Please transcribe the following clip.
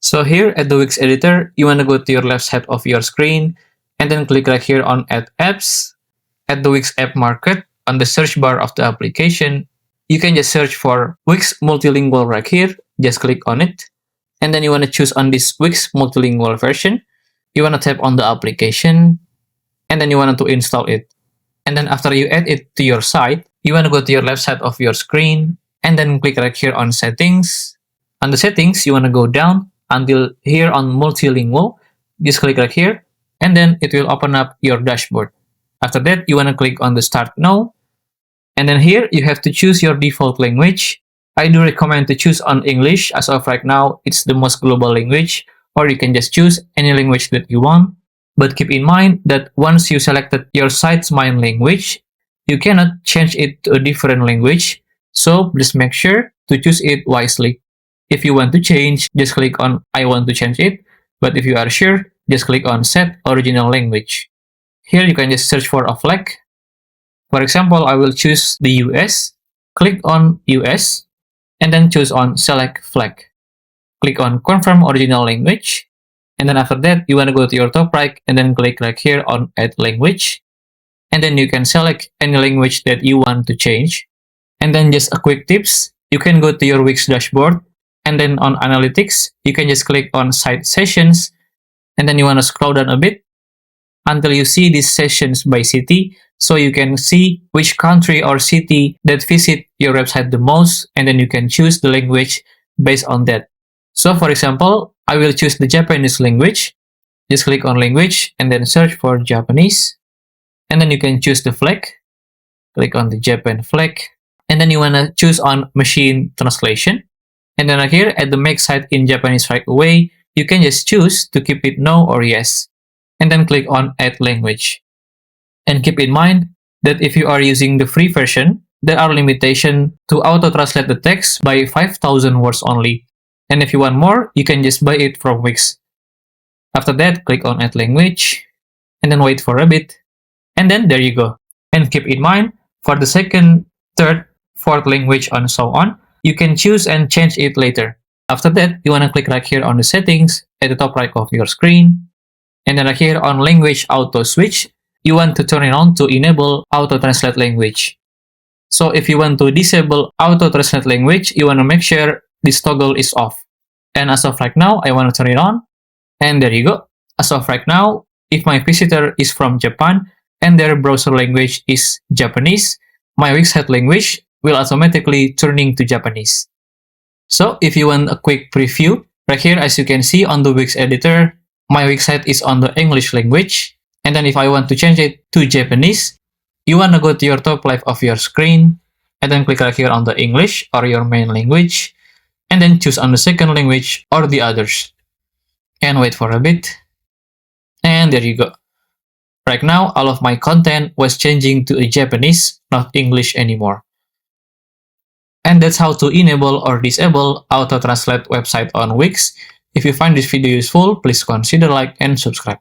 So here at the Wix editor, you want to go to your left side of your screen and then click right here on Add Apps. At the Wix App Market, on the search bar of the application, you can just search for WIX Multilingual right here. Just click on it. And then you want to choose on this WIX Multilingual version. You want to tap on the application. And then you want to install it. And then after you add it to your site, you want to go to your left side of your screen. And then click right here on Settings. On the Settings, you want to go down until here on Multilingual. Just click right here. And then it will open up your dashboard. After that, you want to click on the Start Now. And then here, you have to choose your default language. I do recommend to choose on English. As of right now, it's the most global language. Or you can just choose any language that you want. But keep in mind that once you selected your site's main language, you cannot change it to a different language. So just make sure to choose it wisely. If you want to change, just click on I want to change it. But if you are sure, just click on Set Original Language. Here you can just search for a flag. For example, I will choose the US. Click on US and then choose on Select Flag. Click on Confirm Original Language. And then after that, you want to go to your top right and then click right here on Add Language. And then you can select any language that you want to change. And then just a quick tips, you can go to your Wix dashboard and then on Analytics, you can just click on Site Sessions. And then you want to scroll down a bit until you see these sessions by city, so you can see which country or city that visit your website the most, and then you can choose the language based on that. So for example, I will choose the Japanese language. Just click on language and then search for Japanese. And then you can choose the flag. Click on the Japan flag. And then you want to choose on machine translation. And then right here at the make site in Japanese right away, you can just choose to keep it no or yes. And then click on Add Language. And keep in mind that if you are using the free version, there are limitations to auto-translate the text by 5,000 words only. And if you want more, you can just buy it from Wix. After that, click on Add Language, and then wait for a bit. And then there you go. And keep in mind, for the second, third, fourth language and so on, you can choose and change it later. After that, you want to click right here on the settings at the top right of your screen. And then right here on language auto switch, you want to turn it on to enable auto translate language. So if you want to disable auto translate language, you want to make sure this toggle is off. And as of right now, I want to turn it on. And there you go. As of right now, if my visitor is from Japan and their browser language is Japanese, my Wix head language will automatically turning to Japanese. So if you want a quick preview, right here as you can see on the Wix editor, my Wix site is on the English language. And then if I want to change it to Japanese, you want to go to your top left of your screen and then click right here on the English or your main language and then choose on the second language or the others. And wait for a bit. And there you go. Right now, all of my content was changing to a Japanese, not English anymore. And that's how to enable or disable auto-translate website on Wix. If you find this video useful, please consider like and subscribe.